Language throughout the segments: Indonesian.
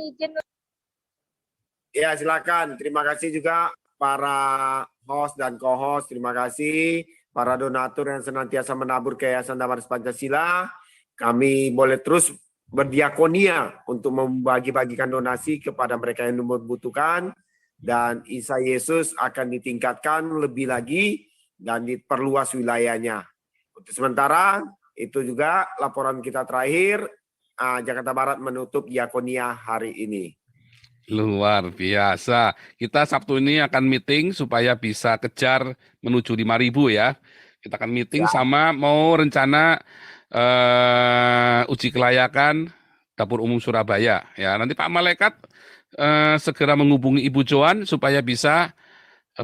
izin. Ya, silakan. Terima kasih juga para host dan co-host. Terima kasih para donatur yang senantiasa menabur ke Yayasan Damaris Pancasila. Kami boleh terus berdiakonia untuk membagi-bagikan donasi kepada mereka yang membutuhkan. Dan Isa Yesus akan ditingkatkan lebih lagi dan diperluas wilayahnya. Untuk sementara, itu juga laporan kita terakhir. Jakarta Barat menutup diakonia hari ini. Luar biasa. Kita Sabtu ini akan meeting supaya bisa kejar menuju 5.000 ya. Kita akan meeting sama mau rencana uji kelayakan Dapur Umum Surabaya. Ya, nanti Pak Malaikat segera menghubungi Ibu Joan supaya bisa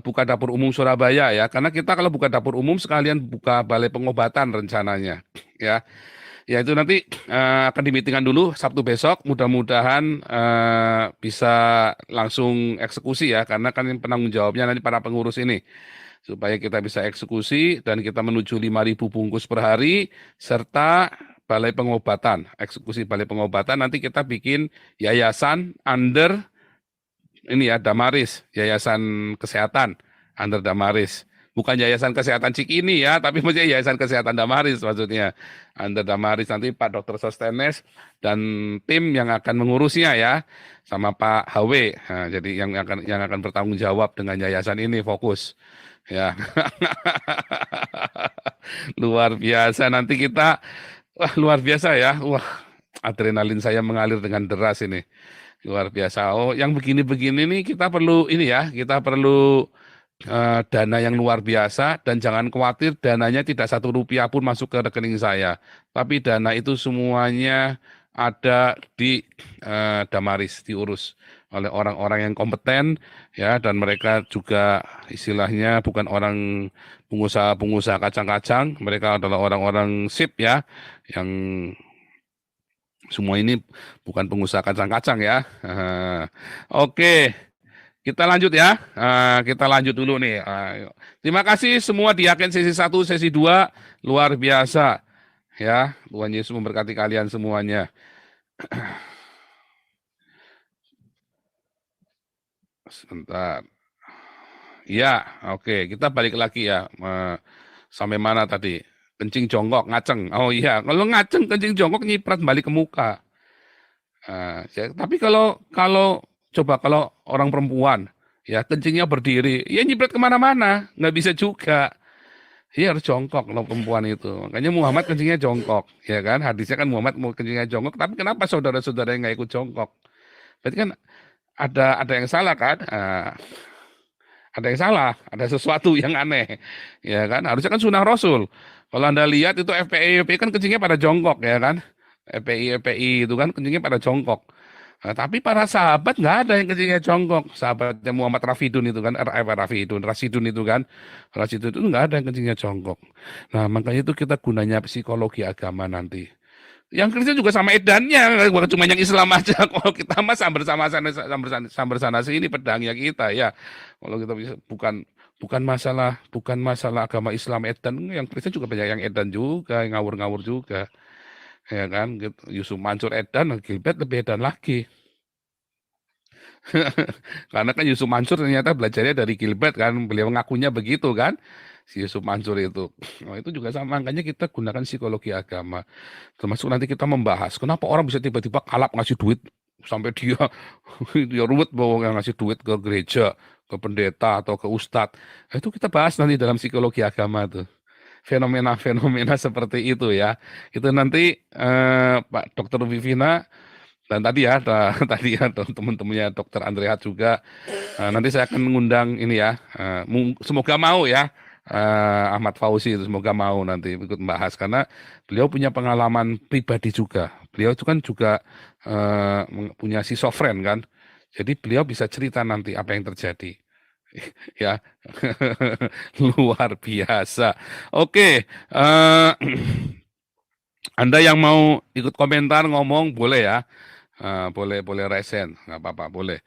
buka Dapur Umum Surabaya ya. Karena kita kalau buka Dapur Umum sekalian buka Balai Pengobatan rencananya. Ya. Ya itu nanti akan dimeetingkan dulu Sabtu besok. Mudah-mudahan bisa langsung eksekusi ya, karena kan yang penanggung jawabnya nanti para pengurus ini. Supaya kita bisa eksekusi dan kita menuju 5.000 bungkus per hari, serta balai pengobatan, eksekusi balai pengobatan. Nanti kita bikin yayasan under ini ya, Damaris, yayasan kesehatan under Damaris. Bukan Yayasan Kesehatan Cikini ya, tapi maksudnya Yayasan Kesehatan Damaris maksudnya. Anda Damaris nanti Pak Dr. Sostenes dan tim yang akan mengurusnya ya, sama Pak HW. Nah, jadi yang akan bertanggung jawab dengan yayasan ini fokus ya. Luar biasa nanti kita, wah luar biasa ya, wah adrenalin saya mengalir dengan deras ini. Luar biasa. Oh, yang begini-begini nih kita perlu ini ya, kita perlu dana yang luar biasa, dan jangan khawatir dananya tidak 1 rupiah pun masuk ke rekening saya. Tapi dana itu semuanya ada di Damaris, diurus oleh orang-orang yang kompeten ya, dan mereka juga istilahnya bukan orang pengusaha-pengusaha kacang-kacang, mereka adalah orang-orang sip ya, yang semua ini bukan pengusaha kacang-kacang ya. Oke. Kita lanjut ya, kita lanjut dulu nih. Terima kasih semua diaken sesi 1, sesi 2, luar biasa. Ya, Tuhan Yesus memberkati kalian semuanya. Sebentar. Ya, oke, kita balik lagi ya. Sampai mana tadi? Kencing jongkok, ngaceng. Oh iya, kalau ngaceng, kencing jongkok nyiprat balik ke muka. Tapi kalau coba kalau orang perempuan, ya kencingnya berdiri, ya nyiprat kemana-mana, nggak bisa juga. Iya harus jongkok kalau perempuan itu. Makanya Muhammad kencingnya jongkok, ya kan? Hadisnya kan Muhammad mau kencingnya jongkok, tapi kenapa saudara-saudara yang nggak ikut jongkok? Berarti kan ada yang salah kan? Ada yang salah, ada sesuatu yang aneh, ya kan? Harusnya kan sunnah Rasul. Kalau Anda lihat itu FPI kan kencingnya pada jongkok, ya kan? FPI itu kan kencingnya pada jongkok. Nah, tapi para sahabat nggak ada yang kencingnya jongkok. Sahabatnya Muhammad Rafidun itu kan, Rasidun itu kan, Rasidun itu nggak ada yang kencingnya jongkok. Nah, makanya itu kita gunanya psikologi agama nanti. Yang Kristen juga sama edannya, bukan cuma yang Islam aja. Kalau kita mah sambar sana sini pedangnya kita ya. Kalau kita bisa bukan masalah agama Islam edan, yang Kristen juga banyak yang edan juga, yang ngawur-ngawur juga. Ya kan, gitu. Yusuf Mansur edan, Gilbert lebih edan lagi. Karena kan Yusuf Mansur ternyata belajarnya dari Gilbert kan, beliau ngakunya begitu kan, si Yusuf Mansur itu. Nah, itu juga sama, makanya kita gunakan psikologi agama. Termasuk nanti kita membahas, kenapa orang bisa tiba-tiba kalap ngasih duit, sampai dia ruwet bahwa ngasih duit ke gereja, ke pendeta, atau ke ustadz. Nah, itu kita bahas nanti dalam psikologi agama tuh. Fenomena-fenomena seperti itu ya. Itu nanti Pak Dr. Vivina dan tadi ya teman-temannya Dr. Andrehat juga. Nanti saya akan mengundang ini ya. Semoga mau ya. Ahmad Fauzi itu semoga mau nanti ikut membahas, karena beliau punya pengalaman pribadi juga. Beliau itu kan juga punya schizofren kan. Jadi beliau bisa cerita nanti apa yang terjadi. Ya, luar biasa. Oke, Anda yang mau ikut komentar ngomong boleh ya, boleh resen, nggak apa-apa, boleh.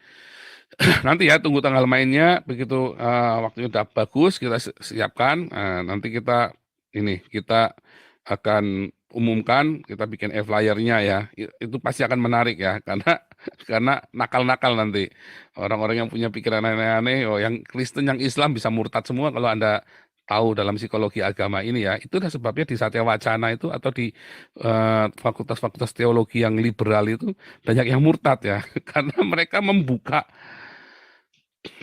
Nanti ya tunggu tanggal mainnya, begitu waktunya udah bagus kita siapkan. Nanti kita akan umumkan, kita bikin e-flyer-nya ya. Itu pasti akan menarik ya, karena nakal-nakal nanti. Orang-orang yang punya pikiran aneh-aneh, oh yang Kristen, yang Islam bisa murtad semua kalau Anda tahu dalam psikologi agama ini ya. Itulah sebabnya di Satya Wacana itu atau di fakultas-fakultas teologi yang liberal itu banyak yang murtad ya, karena mereka membuka.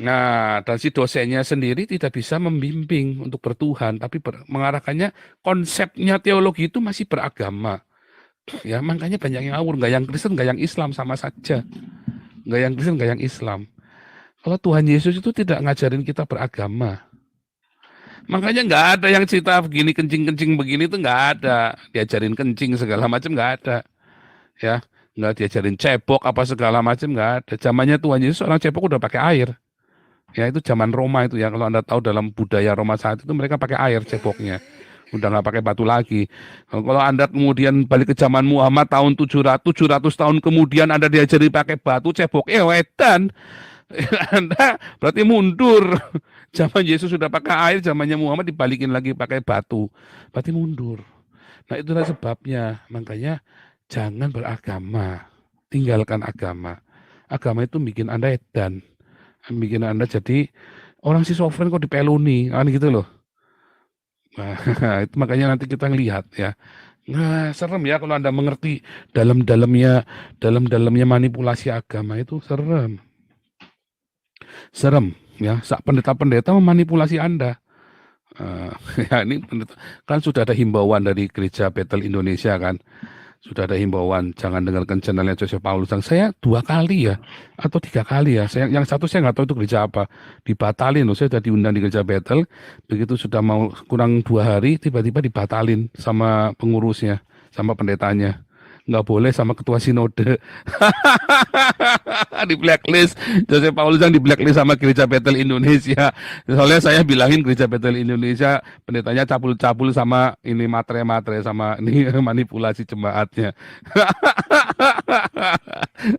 Nah, dan si dosennya sendiri tidak bisa membimbing untuk bertuhan, tapi mengarahkannya konsepnya teologi itu masih beragama. Ya, makanya banyak yang ngawur, nggak yang Kristen, nggak yang Islam, sama saja. Nggak yang Kristen, nggak yang Islam. Kalau Tuhan Yesus itu tidak ngajarin kita beragama. Makanya nggak ada yang cerita begini, kencing-kencing begini itu nggak ada. Diajarin kencing segala macam nggak ada. Ya, nggak diajarin cebok apa segala macam nggak ada. Zamannya Tuhan Yesus orang cebok udah pakai air. Ya itu zaman Roma itu ya. Kalau Anda tahu dalam budaya Roma saat itu mereka pakai air ceboknya. Udah nggak pakai batu lagi. Kalau Anda kemudian balik ke zaman Muhammad tahun 700 tahun kemudian Anda diajari pakai batu cebok, wedan. Anda berarti mundur. Zaman Yesus sudah pakai air, zamannya Muhammad dibalikin lagi pakai batu. Berarti mundur. Nah itulah sebabnya. Makanya jangan beragama. Tinggalkan agama. Agama itu bikin Anda edan. Bikin Anda jadi orang schizofren kok dipeluni. Kan gitu loh. Nah, itu makanya nanti kita ngelihat ya. Nah, serem ya kalau Anda mengerti dalam-dalamnya manipulasi agama itu serem. Serem ya, pendeta-pendeta memanipulasi Anda. Ya ini kan sudah ada himbauan dari Gereja Bethel Indonesia kan. Sudah ada himbauan jangan dengarkan channelnya Joseph Paulus. Saya 2 kali ya atau 3 kali ya. Yang satu saya nggak tahu itu gereja apa. Dibatalin loh. Saya sudah diundang di Gereja Bethel. Begitu sudah mau kurang 2 hari tiba-tiba dibatalin sama pengurusnya, sama pendetanya. Nggak boleh sama ketua sinode. Di blacklist. Joseph Paulus yang di blacklist sama Gereja Bethel Indonesia. Soalnya saya bilangin Gereja Bethel Indonesia pendetanya cabul-cabul sama ini matre-matre sama ini manipulasi jemaatnya.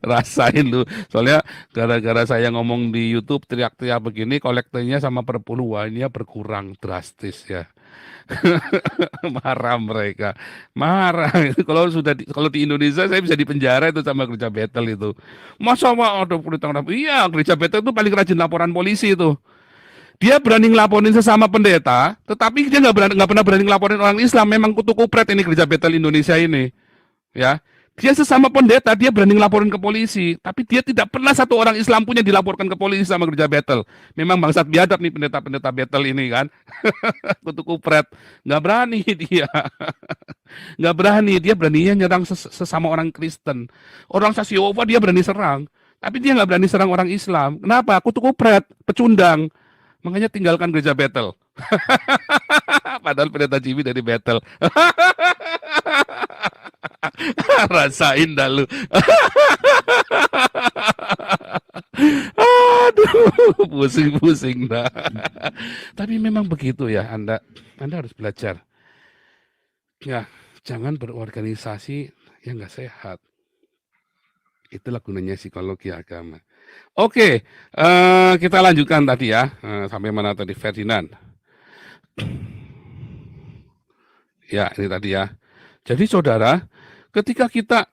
Rasain lu. Soalnya gara-gara saya ngomong di YouTube teriak-teriak begini kolektornya sama perpuluhannya berkurang drastis ya. Marah mereka, marah. Kalau di Indonesia saya bisa dipenjara itu sama Gereja Bethel itu. Masa ada politik? Iya, Gereja Bethel itu paling rajin laporan polisi itu. Dia berani ngelaporin sesama pendeta, tetapi dia nggak pernah berani ngelaporin orang Islam. Memang kutu kupret ini Gereja Bethel Indonesia ini, ya. Dia sesama pendeta, dia berani ngelaporin ke polisi, tapi dia tidak pernah satu orang Islam pun yang dilaporkan ke polisi sama Gereja Bethel. Memang bangsat biadab nih pendeta-pendeta Bethel ini kan. Kutu kupret, nggak berani dia. Nggak berani, dia beraninya nyerang sesama orang Kristen. Orang Yehova dia berani serang, tapi dia nggak berani serang orang Islam. Kenapa? Kutu kupret, pecundang. Makanya tinggalkan Gereja Bethel. Padahal pendeta Jimmy dari Bethel. Rasain dah lu. Aduh, pusing-pusing dah. Tapi memang begitu ya, Anda harus belajar. Ya, jangan berorganisasi yang nggak sehat. Itulah gunanya psikologi agama. Oke, kita lanjutkan tadi ya. Sampai mana tadi Ferdinand? Ya, ini tadi ya. Jadi saudara, ketika kita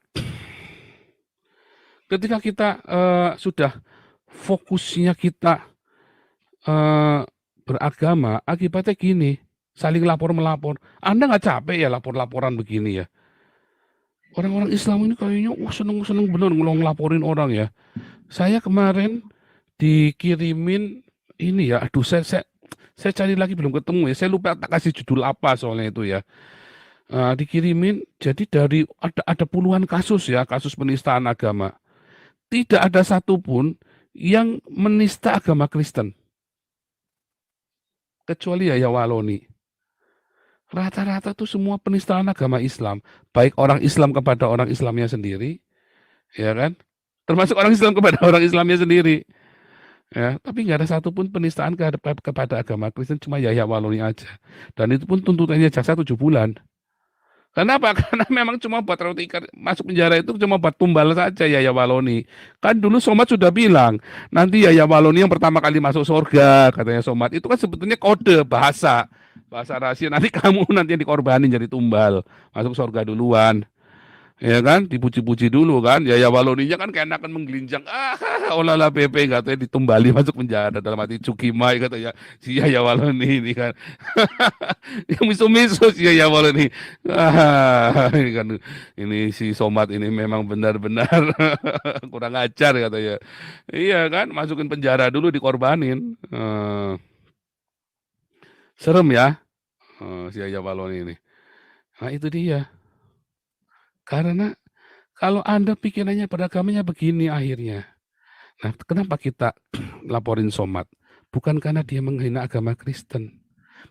sudah fokusnya kita beragama, akibatnya gini, saling lapor-melapor. Anda nggak capek ya lapor-laporan begini ya? Orang-orang Islam ini kayaknya seneng-seneng bener ngelaporin orang ya. Saya kemarin dikirimin ini ya, aduh saya cari lagi belum ketemu ya. Saya lupa tak kasih judul apa soalnya itu ya. Dikirimin, jadi dari ada puluhan kasus ya, kasus penistaan agama. Tidak ada satupun yang menista agama Kristen. Kecuali Yahya Waloni. Rata-rata tuh semua penistaan agama Islam. Baik orang Islam kepada orang Islamnya sendiri, ya kan? Termasuk orang Islam kepada orang Islamnya sendiri. Ya, tapi nggak ada satupun penistaan kepada agama Kristen, cuma Yahya Waloni aja. Dan itu pun tuntutannya jaksa 7 bulan. Kenapa? Karena memang cuma buat roti masuk penjara itu cuma buat tumbal saja Yahya Waloni. Kan dulu Somad sudah bilang, nanti Yahya Waloni yang pertama kali masuk surga, katanya Somad. Itu kan sebetulnya kode bahasa bahasa rahasia nanti kamu nanti yang dikorbanin jadi tumbal, masuk surga duluan. Ya kan, dipuji-puji dulu kan. Ya Waloninya kan kayak akan menggelinjang. Olahlah Pepe katanya ditumbali masuk penjara dalam hati Cukimai katanya. Si ya Waloni ini kan. Yang misu-misu si ya Waloni. Ini kan ini si Somat ini memang benar-benar kurang ajar katanya. Iya kan, masukin penjara dulu dikorbanin. Serem ya. Si ya Waloni ini. Nah, itu dia. Karena kalau Anda pikirannya beragamanya begini akhirnya. Nah, kenapa kita laporin Somat? Bukan karena dia menghina agama Kristen.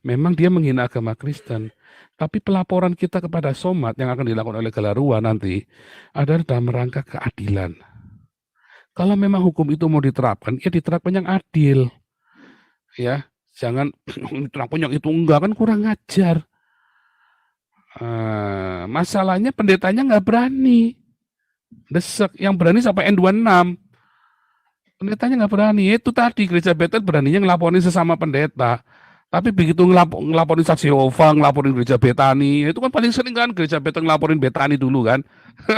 Memang dia menghina agama Kristen. Tapi pelaporan kita kepada Somat yang akan dilakukan oleh Galarua nanti adalah dalam rangka keadilan. Kalau memang hukum itu mau diterapkan, ya diterapkan yang adil. Ya, jangan diterapkan yang itu enggak, kan kurang ajar. Masalahnya pendetanya nggak berani. Desek, yang berani sampai N26. Pendetanya nggak berani. Itu tadi gereja Betel beraninya ngelaporin sesama pendeta. Tapi begitu ngelaporin saksi Yehova, ngelaporin gereja Betani, itu kan paling sering kan gereja Betel ngelaporin Betani dulu kan.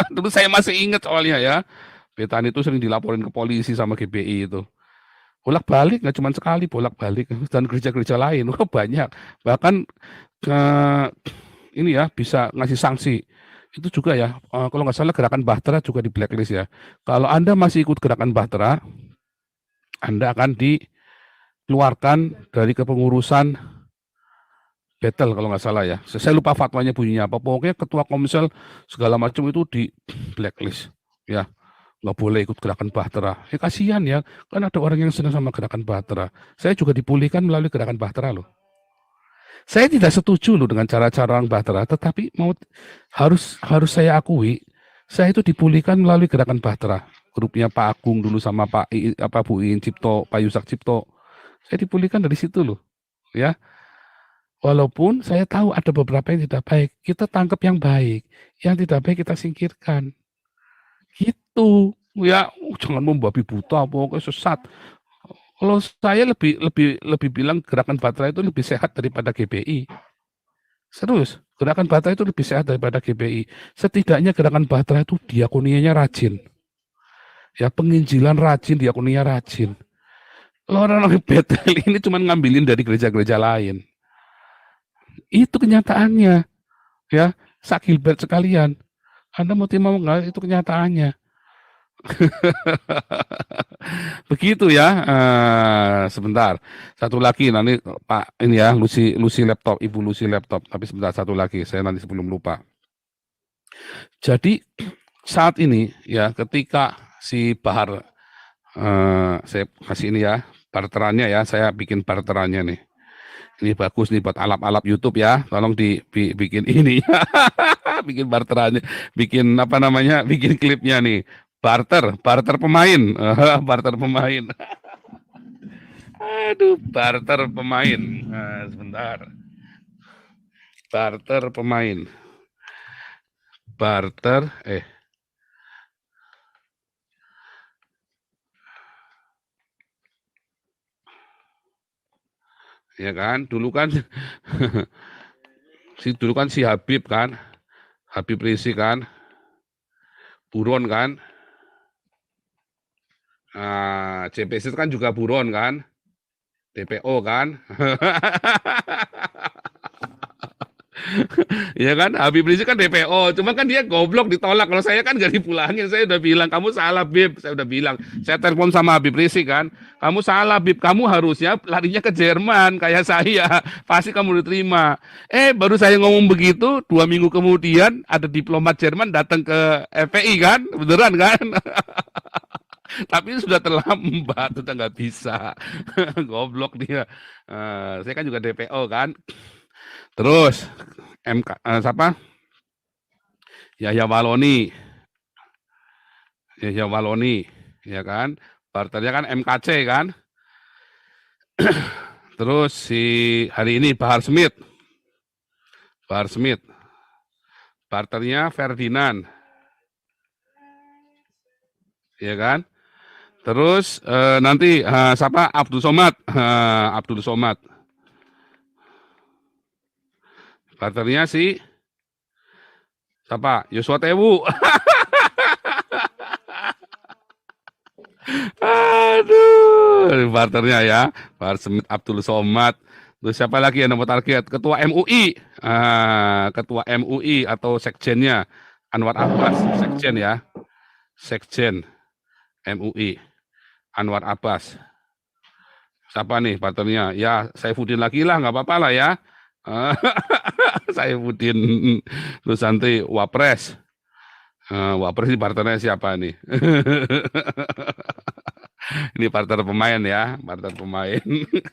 Dulu saya masih ingat soalnya ya. Betani itu sering dilaporin ke polisi sama GBI itu. Bolak-balik, nggak cuma sekali, bolak-balik. Dan gereja-gereja lain, wah banyak. Bahkan ini ya bisa ngasih sanksi. Itu juga ya, kalau nggak salah gerakan Bahtera juga di blacklist ya. Kalau Anda masih ikut gerakan Bahtera, Anda akan dikeluarkan dari kepengurusan Betel kalau nggak salah ya. Saya lupa fatwanya bunyinya apa. Pokoknya ketua komsel segala macam itu di blacklist. Ya, nggak boleh ikut gerakan Bahtera. Ya kasihan ya, kan ada orang yang senang sama gerakan Bahtera. Saya juga dipulihkan melalui gerakan Bahtera loh. Saya tidak setuju loh dengan cara-cara orang Bahtera, tetapi harus saya akui, saya itu dipulihkan melalui gerakan Bahtera. Grupnya Pak Agung dulu sama Bu Iin Cipto, Pak Yusak Cipto. Saya dipulihkan dari situ loh, ya. Walaupun saya tahu ada beberapa yang tidak baik, kita tangkap yang baik, yang tidak baik kita singkirkan. Gitu, ya. Jangan membabi buta, pokoknya sesat. Kalau saya lebih bilang gerakan Bahtera itu lebih sehat daripada GBI. Serius, gerakan Bahtera itu lebih sehat daripada GBI. Setidaknya gerakan Bahtera itu diakonianya rajin. Ya, penginjilan rajin, diakoninya rajin. Orang-orang Betel ini cuma ngambilin dari gereja-gereja lain. Itu kenyataannya. Ya, Sak Gilbert sekalian. Anda mau nggak, itu kenyataannya. Begitu ya. Sebentar. Satu lagi nanti Pak ini ya, Lucy laptop, Ibu Lucy laptop. Tapi sebentar, satu lagi saya nanti sebelum lupa. Jadi saat ini ya, ketika si Bahar saya kasih ini ya, barterannya ya, saya bikin barterannya nih. Ini bagus nih buat alap-alap YouTube ya. Tolong dibikin ini. Bikin barterannya, bikin apa namanya? Bikin klipnya nih. Barter pemain. Barter pemain. Aduh, barter pemain. Sebentar. Barter pemain. Barter ya kan, dulu kan si Habib kan, Habib Rizik kan, buron kan, CPC kan juga buron kan, DPO kan. Ya kan, Habib Rizik kan DPO, cuma kan dia goblok ditolak. Kalau saya kan gak dipulangin, saya udah bilang kamu salah Bib, saya udah bilang, saya telepon sama Habib Rizik kan, kamu salah Bib, kamu harusnya larinya ke Jerman kayak saya, pasti kamu diterima. Baru saya ngomong begitu, 2 minggu kemudian ada diplomat Jerman datang ke FPI kan, beneran kan? Tapi sudah terlambat, sudah nggak bisa. Goblok dia. Saya kan juga DPO kan. Terus MK siapa? Yahya Waloni, ya kan? Barternya kan MKC kan? Terus si hari ini Bahar Smith, barternya Ferdinand, ya kan? Terus nanti siapa? Abdul Somad, Barternya si siapa? Yosua Tewu. Aduh, barternya ya. Bahar Smith, Abdul Somad. Terus siapa lagi yang nomor target? Ketua MUI. Ketua MUI atau sekjennya Anwar Abbas, sekjen ya. Sekjen MUI Anwar Abbas. Siapa nih partnernya? Ya, Saifuddin lagi lah, nggak apa-apa lah ya. Saifuddin. Terus nanti Wapres. Wapres ini partnernya siapa nih? Ini partner pemain ya, partner pemain.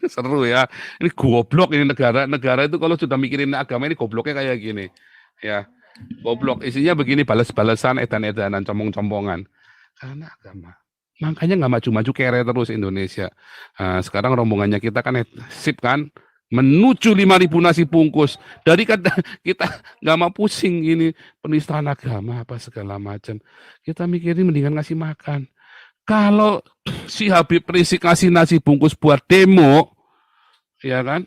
Seru ya. Ini goblok ini negara. Negara itu kalau sudah mikirin agama ini gobloknya kayak gini. Ya, goblok. Isinya begini, balas-balasan, edan-edanan, compong-compongan. Karena agama. Makanya nggak maju-maju kere terus Indonesia. Sekarang rombongannya kita kan sip kan, menuju 5.000 nasi bungkus. Dari kita nggak mau pusing ini penistaan agama apa segala macam. Kita mikirin mendingan ngasih makan. Kalau si Habib Rizik ngasih nasi bungkus buat demo, ya kan?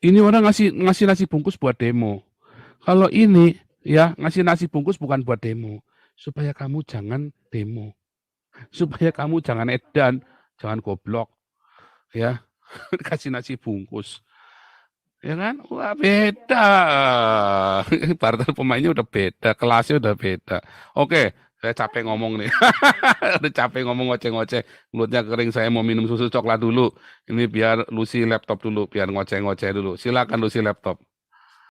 Ini orang ngasih nasi bungkus buat demo. Kalau ini ya ngasih nasi bungkus bukan buat demo, supaya kamu jangan demo, supaya kamu jangan edan, jangan goblok, ya kasih nasi bungkus, ya kan? Wah beda, partner pemainnya udah beda, kelasnya udah beda. Oke, saya capek ngomong nih, udah capek ngomong ngoceh-ngoceh, mulutnya kering, saya mau minum susu coklat dulu. Ini biar Lucy laptop dulu, biar ngoceh-ngoceh dulu. Silakan Lucy laptop.